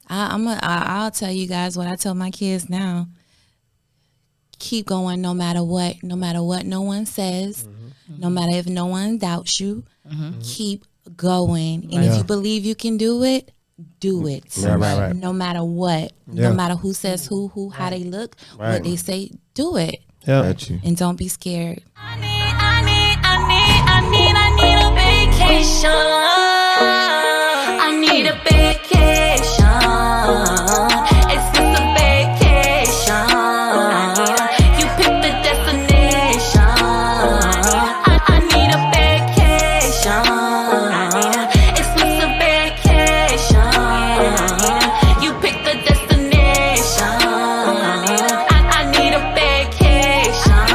I'll tell you guys what I tell my kids now. Keep going no matter what no one says, no matter if no one doubts you. Keep going. And if you believe you can do it, do it. Right. No matter what. No matter who says who how they look, what they say, do it. And don't be scared. I need a vacation. I need a vacation. It's just a vacation. You pick the destination. I need a vacation. It's just a vacation. You pick the destination. I need a vacation.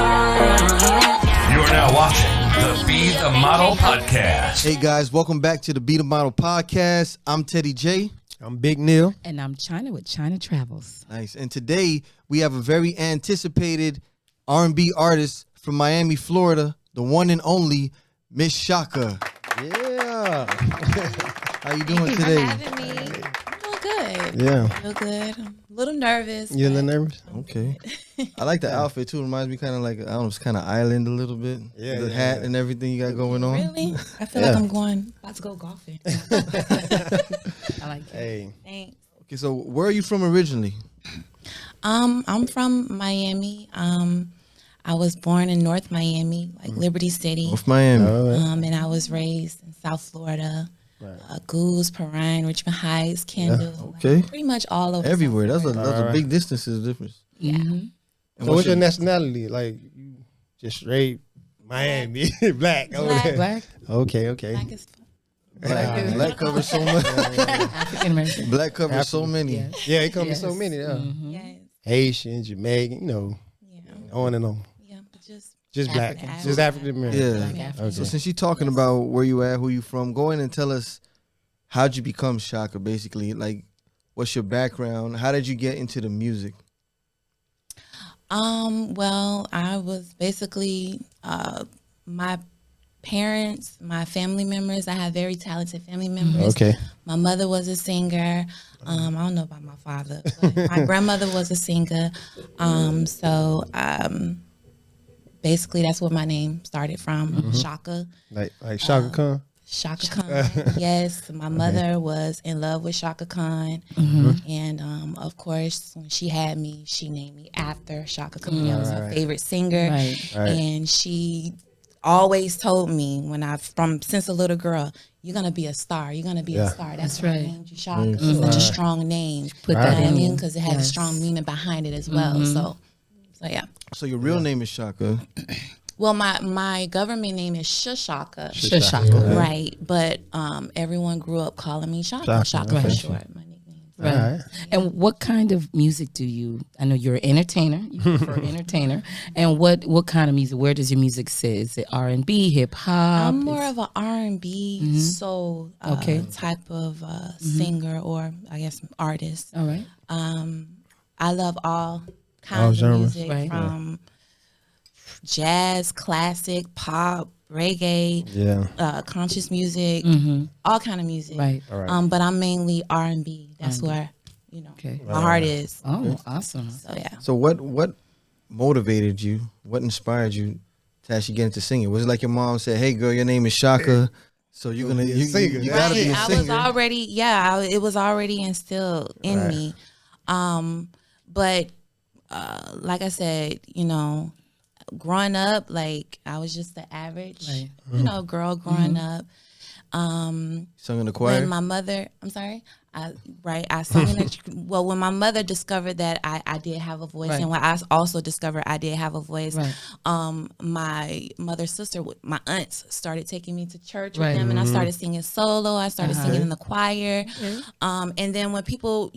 You're now watching the Be the Model Podcast. Hey guys, welcome back to the Be the Model Podcast. I'm Teddy J. I'm Big Neil. And I'm China with China Travels. Nice. And today we have a very anticipated R&B artist from Miami, Florida, the one and only Miss Chaka. Yeah. How you doing today? Thank you for having me. I'm doing good. Yeah. I feel good. I'm a little nervous. You a little nervous? Okay. I like the outfit too. It reminds me kind of like, I don't know, it's kind of island a little bit. Yeah, The yeah, hat yeah. and everything you got going on. Really? I feel like I'm about to go golfing. I like it. Hey. Thanks. Okay, so where are you from originally? I'm from Miami. I was born in North Miami, like Liberty City. North Miami. And I was raised in South Florida. Goose, Perrine, Richmond Heights, Kendall. Okay. Like, pretty much all over. Everywhere. South That's Florida. a big distances difference. Yeah. And So what's your nationality? Like, you just straight Miami. Black. Okay. Black? Okay. Black as fuck. Black covers so much. African American. Black covers so many. Yes. Yeah, it comes Yes. so many. Yeah. Yes. Haitian, Jamaican, Yeah. on and on. Yeah. But just Just African. black. Just African American. Yeah. Black African. So since you're talking about where you at, who you from, go in and tell us how'd you become Chaka, basically. Like, what's your background? How did you get into the music? Well, I was basically my parents, my family members. I have very talented family members. Okay. My mother was a singer. I don't know about my father, but my grandmother was a singer. Basically that's where my name started from, Chaka. Like Chaka Khan. Chaka Khan. Yes, my mother was in love with Chaka Khan, and of course, when she had me, she named me after Chaka Khan. That was her favorite singer, Right. and she always told me since a little girl, you're gonna be a star. You're gonna be a star. That's why I named you Chaka. It's such a strong name. Put that in you. because it had a strong meaning behind it as well. So yeah. So your real name is Chaka. Well, my government name is Shashaka. Shashaka. Right, but everyone grew up calling me Chaka. Chaka for short. My nickname. Right. All right. And what kind of music do you? I know you're an entertainer. You prefer entertainer. And what kind of music? Where does your music sit? Is it R&B, hip hop? I'm more of an R&B soul type of singer, or I guess artist. All right. I love all kinds of genres. music, Right. from jazz, classic, pop, reggae, Yeah. conscious music, all kind of music. Right. But I'm mainly R&B. That's where Okay. my heart is. Oh, awesome. So yeah. So what motivated you? What inspired you to actually get into singing? Was it like your mom said, "Hey girl, your name is Chaka, so you're gonna you gotta be a I singer"? was already, it was already instilled in me. But like I said, growing up, like I was just the average, girl growing up. Sung in the choir. When my mother, I sung in when my mother discovered that I did have a voice, and when I also discovered I did have a voice, my mother's sister, my aunts, started taking me to church with them, and I started singing solo. I started singing in the choir, and then when people,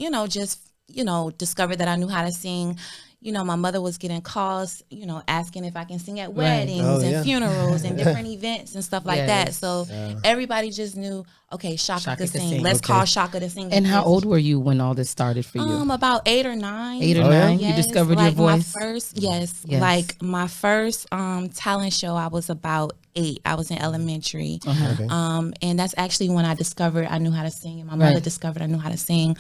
discovered that I knew how to sing, my mother was getting calls, asking if I can sing at weddings and funerals and different events and stuff like that. So everybody just knew, okay, Chaka could sing. Let's call Chaka to sing. And how old were you when all this started for you? About 8 or 9. 8 or 9. Yes, You discovered your voice. Like my first talent show, I was about 8. I was in elementary. And that's actually when I discovered I knew how to sing, and my mother discovered I knew how to sing.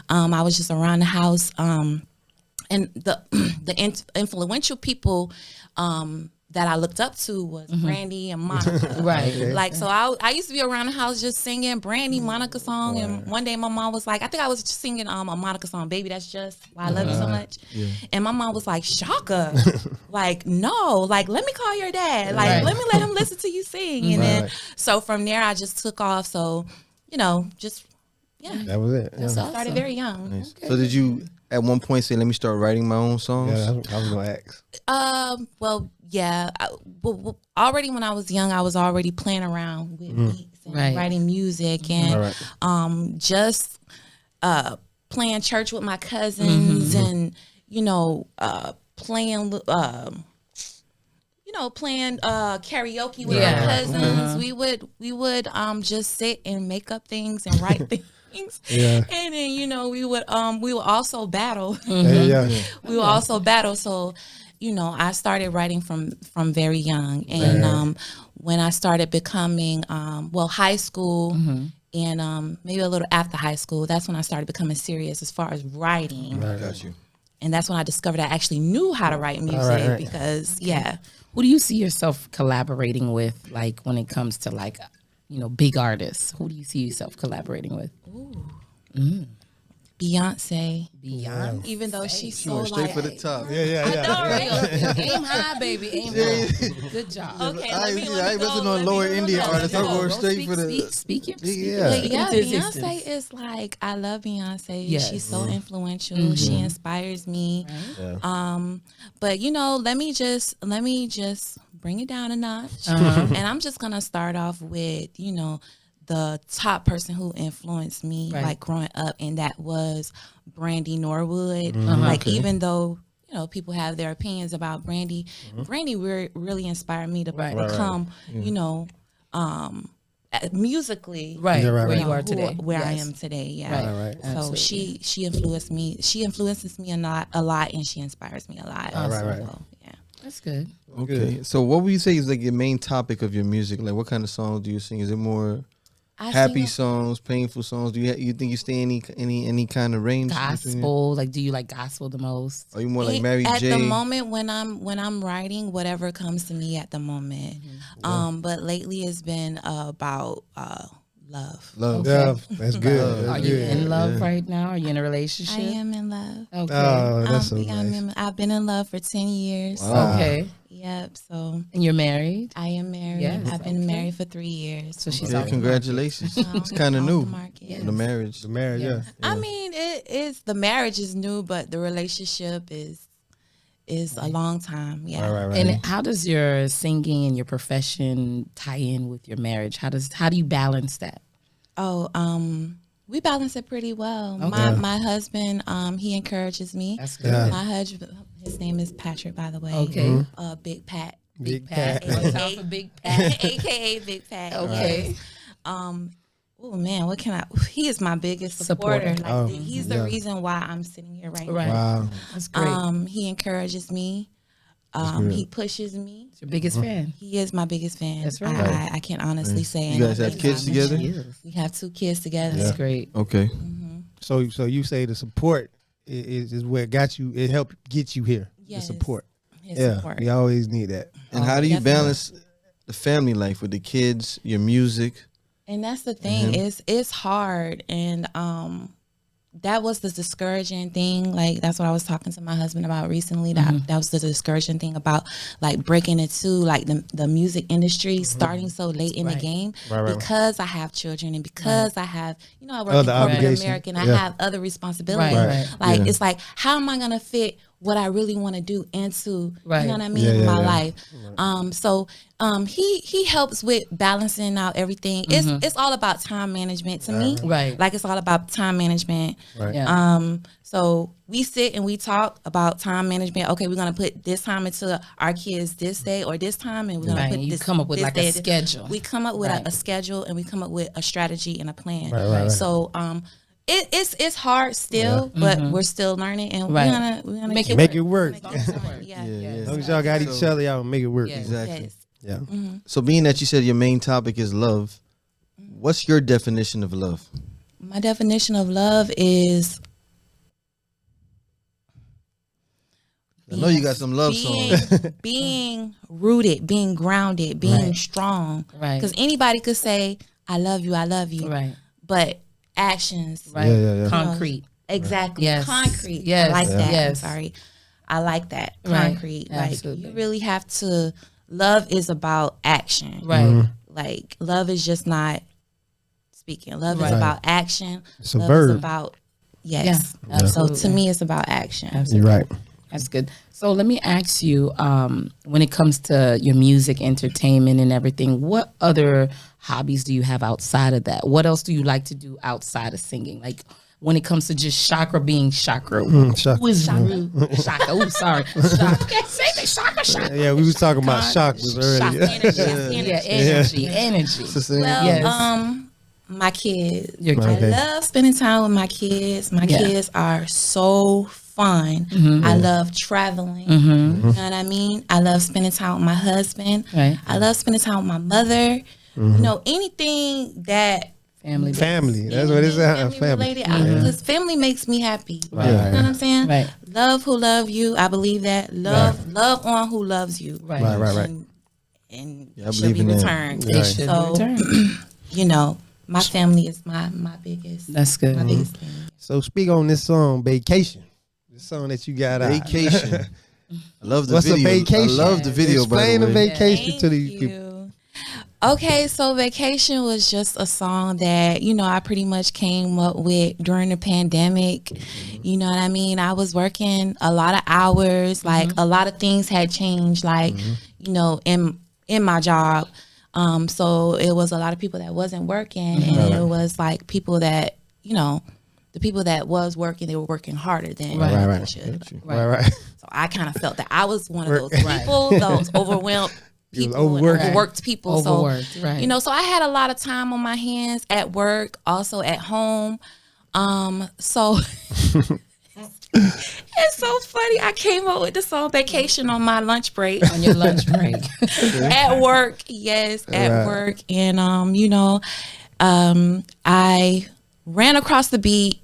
I was just around the house, and the influential people that I looked up to was Brandy and Monica. So I used to be around the house just singing Brandy, Monica song. And one day my mom was like, I think I was just singing a Monica song, Baby, That's Just Why I Love You So Much. And my mom was like, Chaka, like, no, like, let me call your dad. Like, let me let him listen to you sing. And then, so from there, I just took off. So, just, that was it. So I started very young. Nice. So did you at one point say, let me start writing my own songs? Yeah, I was going to ask. Well, yeah. Already when I was young, I was already playing around with beats and writing music and just playing church with my cousins and playing playing karaoke with my cousins. We would just sit and make up things and write things. And then we would also battle. We would also battle. So I started writing from very young, and when I started becoming high school and maybe a little after high school, that's when I started becoming serious as far as writing. Got you. And that's when I discovered I actually knew how to write music because Who do you see yourself collaborating with, like when it comes to like big artists? Who do you see yourself collaborating with? Beyonce. Even though she's so went straight like for the top. Aim high, baby. Aim high. Good job. Okay, I wasn't on lower indie artists. I went straight for the. Speak Beyonce is like, I love Beyonce. Yes. She's so influential. She inspires me. But let me just bring it down a notch. And I'm just gonna start off with the top person who influenced me like growing up, and that was Brandy Norwood. Like even though people have their opinions about Brandy, Brandy really inspired me to become musically where you are today, where I am today. So she influenced me. She influences me a lot, and she inspires me a lot. That's good. Okay, so what would you say is like your main topic of your music? Like, what kind of songs do you sing? Is it more happy songs, painful songs? Do you think you stay any kind of range? Gospel, like, do you like gospel the most? Are you more like Mary J? At the moment when I'm writing, whatever comes to me at the moment. But lately it's been about love. Love. That's good. Are you in love right now? Are you in a relationship? I am in love. Okay. Oh, that's so nice. I've been in love for 10 years. Wow. Okay. Yep. So. And you're married? I am married. Yes. I've been married for 3 years. So she's congratulations. It's kind of new. The marriage. The marriage, yeah. I mean, the marriage is new, but the relationship is a long time. Yeah. Right. And how does your singing and your profession tie in with your marriage? How do you balance that? We balance it pretty well. Okay. My husband, he encourages me. That's good. My husband, his name is Patrick, by the way. Okay. Big Pat. Big Pat. AKA Big Pat. AKA Big Pat. Okay. Oh man, he is my biggest supporter. Like, he's the reason why I'm sitting here right now. Wow. That's great. He encourages me. He pushes me. Your biggest fan. He is my biggest fan. That's right. I can honestly say. You guys have kids together? We have 2 kids together. That's great. Okay. So you say the support is what got you. It helped get you here. Yes. The support. His support. We always need that. And how do you Definitely. balance the family life with the kids, your music? And that's the thing. It's hard, and that was the discouraging thing. Like, that's what I was talking to my husband about recently. That was the discouraging thing about like breaking into like the music industry, starting so late in the game, because I have children and because I have, I work in corporate America and I have other responsibilities. Like, it's like, how am I gonna fit what I really want to do into, Right. you know what I mean, Yeah, in my yeah. life. So he helps with balancing out everything. It's all about time management to me. Right. Like it's all about time management. Right. Yeah. So we sit and we talk about time management. Okay, we're gonna put this time into our kids this day or this time, and we're gonna Right, put and you this. come up with this like day, a schedule. We come up with Right. a schedule, and we come up with a strategy and a plan. Right. So it's hard still, but we're still learning, and Right. we're gonna Make keep Make it work. Yeah. As long as y'all got each other, y'all make it work. Yeah. Exactly. Yes. Yeah. So being that you said your main topic is love, what's your definition of love? My definition of love is I know you got some love songs. being rooted, being grounded, being Right. strong. Right. Because anybody could say, I love you, Right. but actions, Right. Yeah. Concrete. exactly, Yes. concrete. Yes. I like that. Yes. I'm sorry. I like that. Right. Concrete. Like Absolutely. you really have to, love is about action. Right. Like love is just not speaking. Love Right. is about action. It's a love verb. is about, yes. Yeah, So absolutely. to me, it's about action. Absolutely. You're right. That's good. So let me ask you, when it comes to your music, entertainment, and everything, what other hobbies do you have outside of that? What else do you like to do outside of singing? Like when it comes to just Chakra being Chakra, Chaka. who is Rougue? Chaka? Oh, sorry. Chaka. Can't say that. Chaka. Yeah, we was talking about chakras Chaka. earlier. Energy. Well, Yes. my kids. Your I kids. love spending time with my kids. My Yeah. kids are so fun. I love traveling. You know what I mean? I love spending time with my husband. Right. I love spending time with my mother. You know, anything that Family. Family. That's what it sounds. family related. Because family makes me happy. Right. You know what I'm saying? Right. Love who love you. I believe that. Love on who loves you. Right. Right. And Yeah, I should believe be in that. returned. They should So, return. you know, my family is my biggest. That's good. My biggest thing. So speak on this song, Baecation. This song that you got out. Vacation. I love the What's video. a vacation? I love the video. Explain by the the way. vacation to Thank these people. you. Okay, so Vacation was just a song that, you know, I pretty much came up with during the pandemic. You know what I mean? I was working a lot of hours, like a lot of things had changed, like, you know, in my job. So it was a lot of people that wasn't working, and it was like people that, you know, the people that was working, they were working harder than they should. Right. So I kind of felt that I was one of those people, those overwhelmed people, overworked people. Overworked, so, right. you know, so I had a lot of time on my hands at work, also at home. So it's so funny. I came up with the song Baecation on my lunch break. On your lunch break. At work, yes, at work. And, you know, I ran across the beat.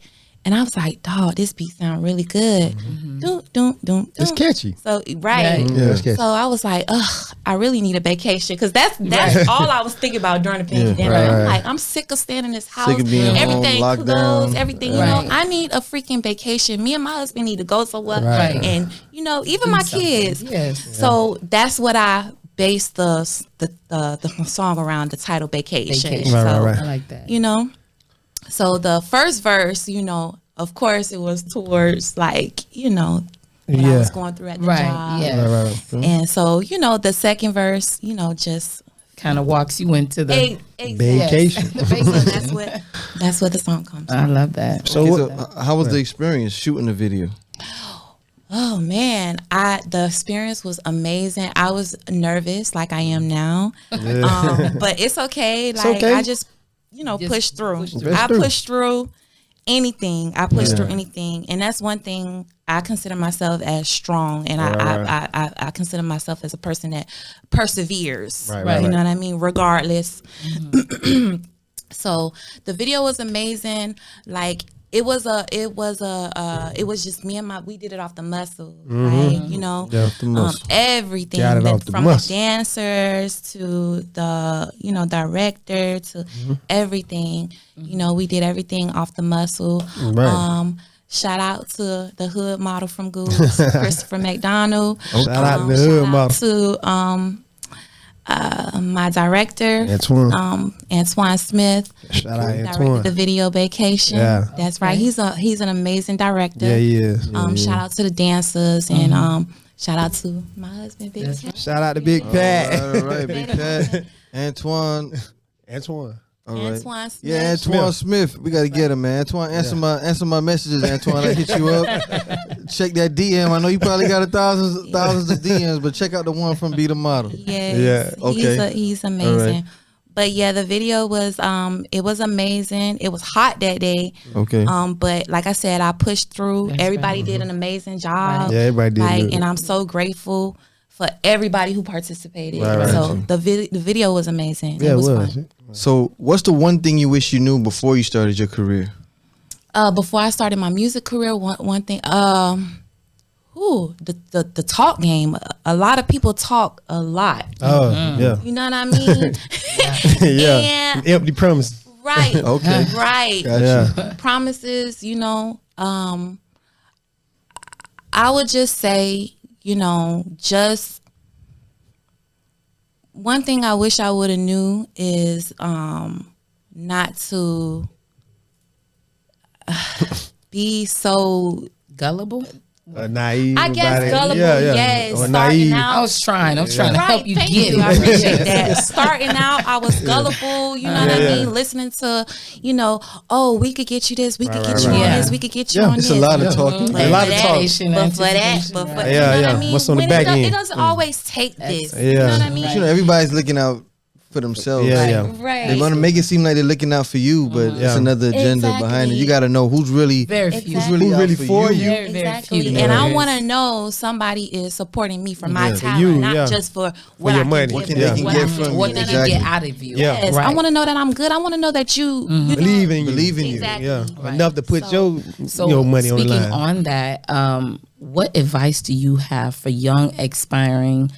And I was like, dog, this beat sound really good. It's catchy. So right. Yeah, it's catchy. So I was like, ugh, I really need a vacation because that's all I was thinking about during the pandemic. I'm like, I'm sick of standing in this house. Sick of being everything home, closed, locked down. everything. You know, I need a freaking vacation. Me and my husband need to go somewhere. Right. And you know, even my kids. Yes. So that's what I based the song around, the title Baecation. Vacation. So I like that. you know. So the first verse, you know, of course it was towards like, you know, what I was going through at the job. Yeah. Right. And so, you know, the second verse, you know, just Kind of walks you into the Vacation. that's what the song comes from. I love that. So, So how was the experience shooting the video? Oh man, the experience was amazing. I was nervous like I am now. But it's okay. Like okay. I just, you know, Just pushed through. push through. I Push through. pushed through anything. I pushed through anything. And that's one thing I consider myself as strong, and I consider myself as a person that perseveres. Right. You know what I mean? Regardless. So the video was amazing. Like it was just me and we did it off the muscle, right? You know, Yeah, off the muscle. everything Got it off the from muscle. the dancers to the, you know, director to everything. You know, we did everything off the muscle. Right. Shout out to the hood model from Goose, Christopher McDonald. Shout out to the hood model. To my director, Antoine Smith. Shout out Directed Antoine. the video Baecation. Yeah. That's right. He's an amazing director. Yeah, he is. Shout out to the dancers and shout out to my husband, Big Pat. Shout out to Big Pat. All right, Big Pat. Antoine. All right. Antoine Smith. Yeah, Antoine Smith. We gotta get him, man. Antoine, answer my messages, Antoine. I hit you up. Check that DM. I know you probably got thousands of DMs, but check out the one from Be the Model. Yes. Yeah. Okay. He's amazing. Right. But yeah, the video was it was amazing. It was hot that day. Okay. But like I said, I pushed through. Everybody did an amazing job. Yeah, everybody did good. And I'm so grateful for everybody who participated. Right. So the video was amazing. Yeah, it was fun. So what's the one thing you wish you knew before you started your career? Before I started my music career, one thing, the talk game. A lot of people talk a lot. Oh, yeah. You know what I mean? Yeah. And- Empty promises. right. Okay. Right. Yeah. Promises, I would just say, just one thing I wish I would have knew is not to be so Gullible. Naive. I guess about it. gullible, yes. Or Starting naive. out. I was trying to help you thank get you. it. I appreciate that. Starting out, I was gullible. You know what I Yeah. mean? Listening to, oh, we could get you this. We could get you right. on Yeah. this. We could get you Yeah, on It's this. a lot of talking. A lot of talk. But for that, but for, Yeah, you know yeah. what I mean? What's on the When back end? It doesn't always take this. You Yeah. know what I mean? You know, everybody's looking out for themselves. Yeah. Right. They want to make it seem like they're looking out for you, but it's another agenda behind it. You got to know who's really Very few. who's really, Who out really for for you. you? Very, very Exactly. few. And I Yes. want to know somebody is supporting me for my Yeah. talent, You, not yeah. just for what your I can money. give What can them, they what get I from can- you? What you did know you what I get mean? out of you? Yeah. Yes, Right. I want to know that I'm good. I want to know that you Believe in you. Believe in you. Exactly. Yeah. Right. Enough to put So- your money on the speaking line. on that, what advice do you have for young aspiring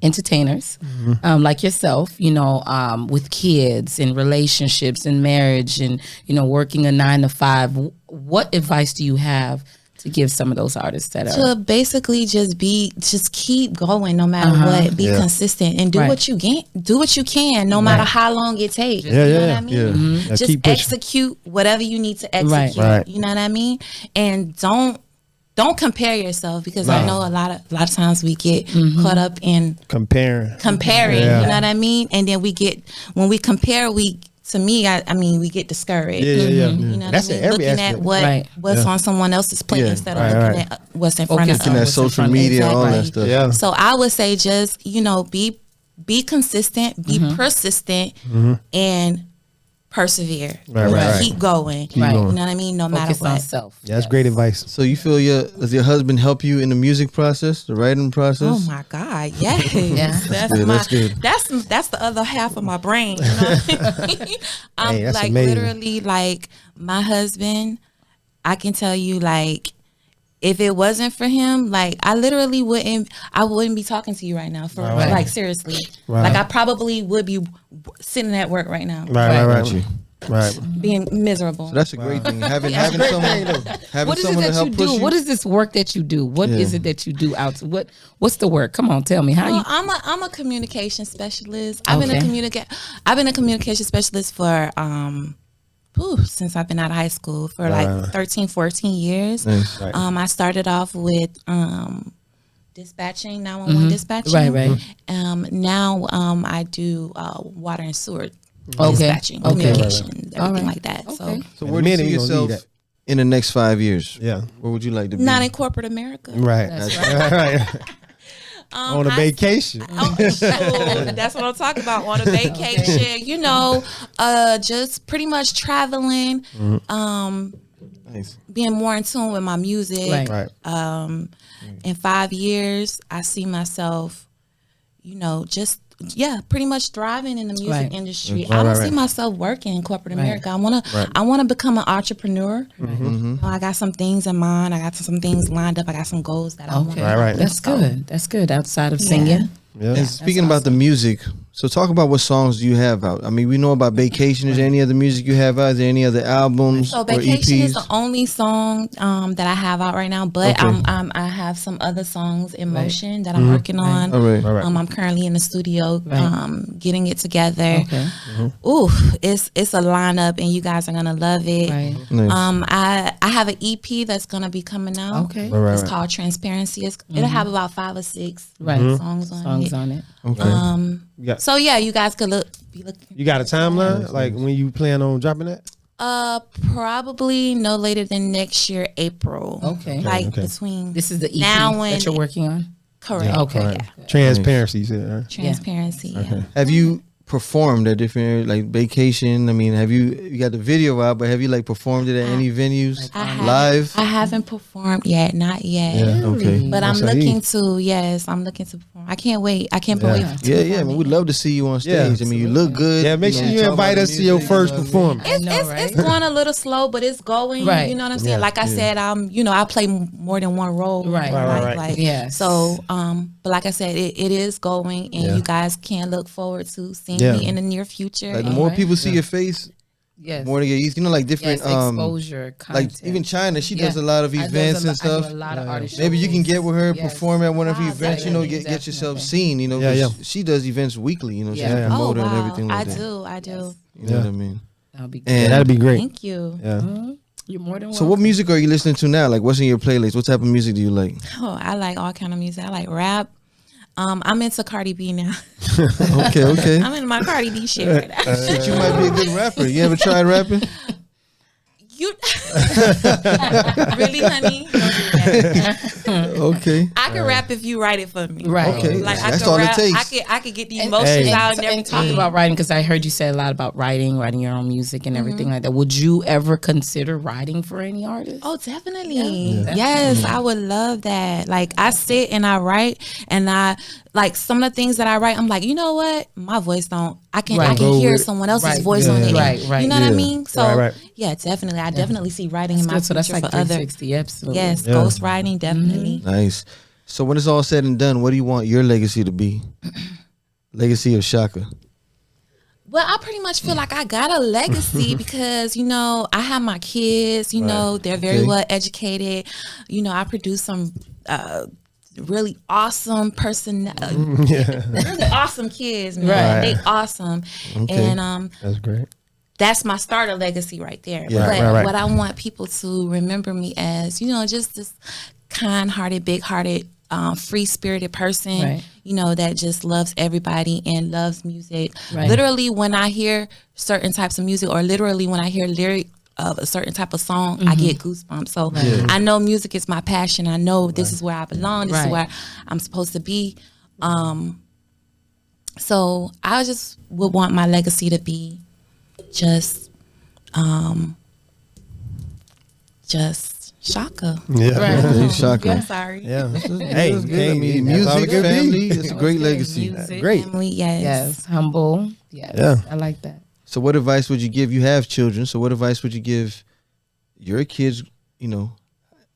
entertainers like yourself, with kids and relationships and marriage and, working a 9 to 5? What advice do you have to give some of those artists that are to basically just keep going no matter what, be consistent and do Right. what you can no matter how long it takes. Yeah, you know yeah, what I mean? yeah. Yeah, Just keep pushing. execute whatever you need to execute. Right. You know what I mean? And don't compare yourself, because I know a lot of times we get caught up in Comparing. you Yeah. know what I mean? And then when we compare, we get discouraged. Yeah. You know what That's I in mean? every Looking aspect. at Right. what's on someone else's plate Yeah. instead of Right, looking right. at what's in front of Focusing us. Looking at social media, all that stuff. Yeah. So I would say just, be consistent, be persistent, and persevere. Right. Keep going. Right. You know what I mean? No matter focus on what. self? Yeah, that's great advice. So you feel does your husband help you in the music process, the writing process? Oh my God! Yes, that's good, my that's good. that's the other half of my brain. You know? I'm Hey, that's like amazing. literally like my husband. I can tell you, like, if it wasn't for him, like I literally wouldn't be talking to you right now. For Right. like seriously, Right. like I probably would be sitting at work right now, Right. Right. being miserable. So that's a great thing. Having someone What is it to that you help push do? you. What is this work that you do? What is it that you do out? What's the work? Come on, tell me how you. Well, I'm a communication specialist. I've been a communication specialist for since I've been out of high school for like 13, 14 years. Nice. I started off with dispatching, 911 dispatching. Right. Now I do water and sewer Okay. dispatching, Okay. communications, everything Alright. like that. So Okay. So where do you see we gonna yourself need that. in the next 5 years? Yeah. Where would you like to be? not in corporate America. Right. That's right. On a vacation. That's what I'm talking about. On a vacation, just pretty much traveling, Nice. being more in tune with my music. Right. Right. In 5 years, I see myself, pretty much thriving in the music Right. industry. Right, I don't right, see right. myself working in corporate Right. America. I wanna become an entrepreneur. I got some things in mind. I got some things lined up. I got some goals that I want. Okay. Right. That's good. That's good. Outside of singing. Yeah. And speaking about the music, So talk about what songs do you have out? I mean, we know about Baecation. Is there any other music you have out? Is there any other albums So or Baecation EPs? is the only song that I have out right now, but Okay. I have some other songs in motion that I'm working on. All right. I'm currently in the studio getting it together. Okay. Ooh, it's a lineup, and you guys are gonna love it. Right. Nice. I have an EP that's gonna be coming out. Okay. It's called Transparency. It'll have about 5 or 6 songs on it. Okay. So yeah, you guys could be looking. You got a timeline? Like when you plan on dropping that? Probably no later than next year, April. Okay. Like between This is the EP now that you're working on? correct. Okay. Yeah. Transparency, you said, right? Transparency. Yeah. Have you performed at different areas, like Baecation? I mean, you got the video out, but have you like performed it at any venues live? I haven't performed yet, not yet. Yeah. Okay. But I'm So looking to, I'm looking to perform. I can't wait. I can't wait. To Yeah, perform man, it. we'd love to see you on Yeah. stage. I mean, you look good. Yeah, make sure you talk invite about us the to your music, first you know what I mean? performance. It's, know, it's, right? it's going a little slow, but it's going. Right. You know what I'm saying? Like I said, I play more than one role. Right. Right. Like, Yes. So, but like I said, it is going, and you guys can look forward to seeing me in the near future. Like the And- more people see your face, Yes. more they get used. You know, like different exposure, content. like even China, she does a Yeah. lot of I events do and stuff. a lot of artist Maybe you can shows. get with her, Yes. perform at one of her Wow, events. You know, get definitely. yourself seen. You know, Yeah, 'cause she does events weekly. You know, she's Yeah. a Oh promoter and wow, everything like that. I do. You know what I mean? That'll be good. Yeah, And that'd be great. Thank you. Yeah. You're more than so, what music are you listening to now? Like, what's in your playlist? What type of music do you like? Oh, I like all kind of music. I like rap. I'm into Cardi B now. Okay. I'm in my Cardi B shit right now. But you might be a good rapper. You ever tried rapping? You really, honey? Don't do that. Okay. I can rap if you write it for me. Right. Okay. Like I That's can all rap. it takes. I could get the emotions out and And everything. talk about writing, because I heard you say a lot about writing your own music and everything like that. Would you ever consider writing for any artist? Oh, definitely. Yes, I would love that. Like I sit and I write, and I like some of the things that I write. I'm like, you know what? My voice don't. I can Go hear with it. someone else's Right. voice on it. Right. You know what I Yeah. mean? So Right. yeah, definitely. I definitely see writing in my Good, so that's future like for other. 360 episodes. Yes, Yeah. ghostwriting definitely. Nice. So when it's all said and done, what do you want your legacy to be? Legacy of Chaka. Well, I pretty much feel like I got a legacy because, I have my kids, they're very Okay. well educated. I produce some really awesome really awesome kids, man. Right. They awesome. Okay. And That's great. that's my starter legacy right there. Yeah. But Right. what I want people to remember me as, just this kind-hearted, big-hearted, free-spirited person, Right. that just loves everybody and loves music. Right. Literally, when I hear certain types of music, or literally when I hear lyric of a certain type of song, I get goosebumps. So I know music is my passion. I know this is where I belong. This is Right. where I'm supposed to be. So I just would want my legacy to be just Chaka. Yeah. Right. Okay, Chaka. I'm sorry. Yeah. Hey, That's good. I mean, that's all it music, could be. family, it's a great legacy. Music, Great. family, yes. Yes. Humble. Yes. Yeah. I like that. So what advice would you give? You have children, so what advice would you give your kids,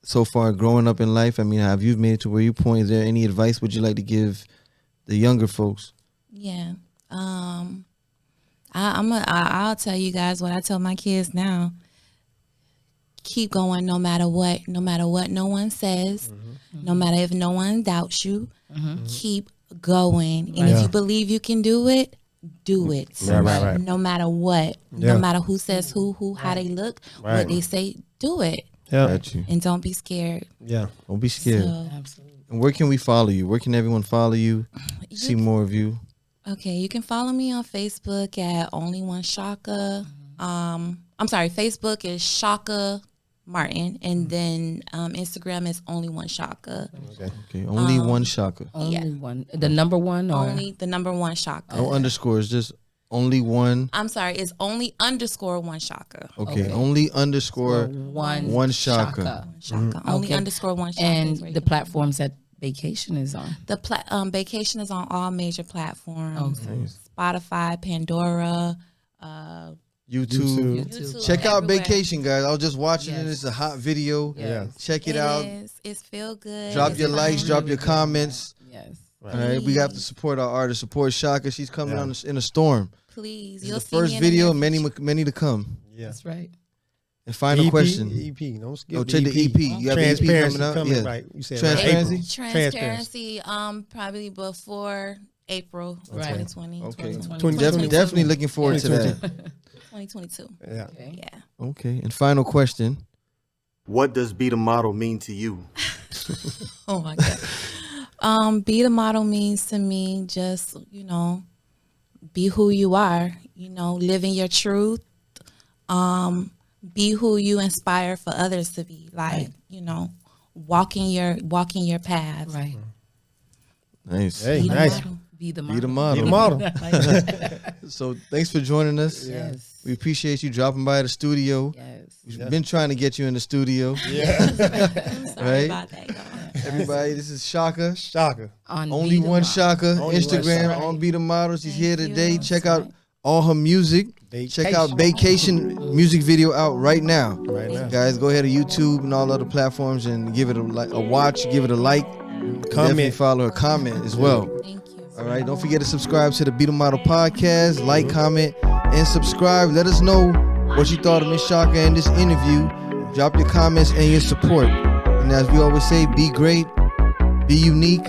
so far growing up in life? I mean, have you made it to where you point? Is there any advice would you like to give the younger folks? Yeah. I'll tell you guys what I tell my kids now. Keep going no matter what no one says, no matter if no one doubts you. Keep going. And if you believe you can do it, do it. Right. No matter what. Yeah. No matter who says who, how they look, Right. what they say, do it. Yeah. Got you. And don't be scared. Yeah. Don't be scared. So, Absolutely. And where can we follow you? Where can everyone follow you? See more of you? okay, you can follow me on Facebook at Only One Chaka. I'm sorry, Facebook is Chaka Martin, and then Instagram is Only One Chaka. Okay, only one Chaka. Only one. The number one or Only the number one Chaka. No underscores, just only one. I'm sorry, it's only _1 Chaka. Okay, only underscore one Chaka. Chaka. Only Okay. _1 Chaka. And is where the you- platforms that Baecation is on. the Baecation is on all major platforms. Okay. Spotify, Pandora, YouTube. YouTube. Check out everywhere. Baecation, guys. I was just watching it. Yes. It's a hot video. Yeah. Check it It out. is. It's feel good. Drop It's your likes, fun. drop your comments. Yes. All right, we have to support our artists. Support Chaka. She's coming on in a storm. Please, This you'll is the see first me video, in the near many to come. Yeah. That's right. And final question. EP. Don't skip Oh, check the EP. You have the EP Transparency coming out. coming, Yeah. right. You said Transparency? April. Transparency, probably before April Okay. 2020. Okay. 2022. Definitely looking forward to that. 2022. Yeah. Okay. Yeah. Okay. And final question. What does be the model mean to you? Oh my God. Be the model means to me just, be who you are, living your truth. Be who you inspire for others to be. Like, walking your path. Right. Nice. Hey, Be the nice. model. Be the Be the model. model. Be the model. So thanks for joining us. Yes. We appreciate you dropping by the studio. Yes. We've been trying to get you in the studio. I'm sorry Right? about that, y'all. Everybody, this is Chaka. Chaka. On Only Be the one Model. Chaka. Only one Instagram Chaka. on Be the Model. She's Thank here today. you. Check That's out right. all her music. Check out Baecation music video out right now. Right now. Guys, go ahead to YouTube and all other platforms and give it a watch, give it a like. Definitely follow her, comment as well. Thank you. All right, don't forget to subscribe to the Be the Model podcast. Like, comment, and subscribe. Let us know what you thought of Miss Chaka in this interview. Drop your comments and your support. And as we always say, be great, be unique,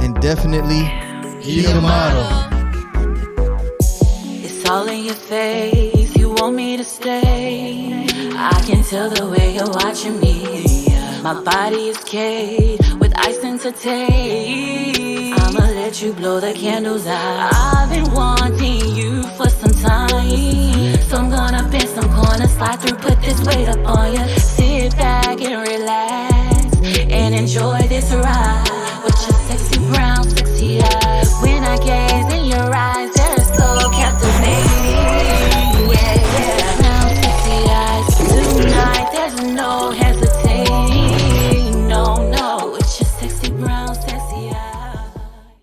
and definitely be the model. It's all in your face, you want me to stay. I can tell the way you're watching me. My body is caged with ice and tape. I'ma let you blow the candles out. I've been wanting you for some time, so I'm gonna bend some corners, slide through, put this weight up on you. Sit back and relax and enjoy this ride.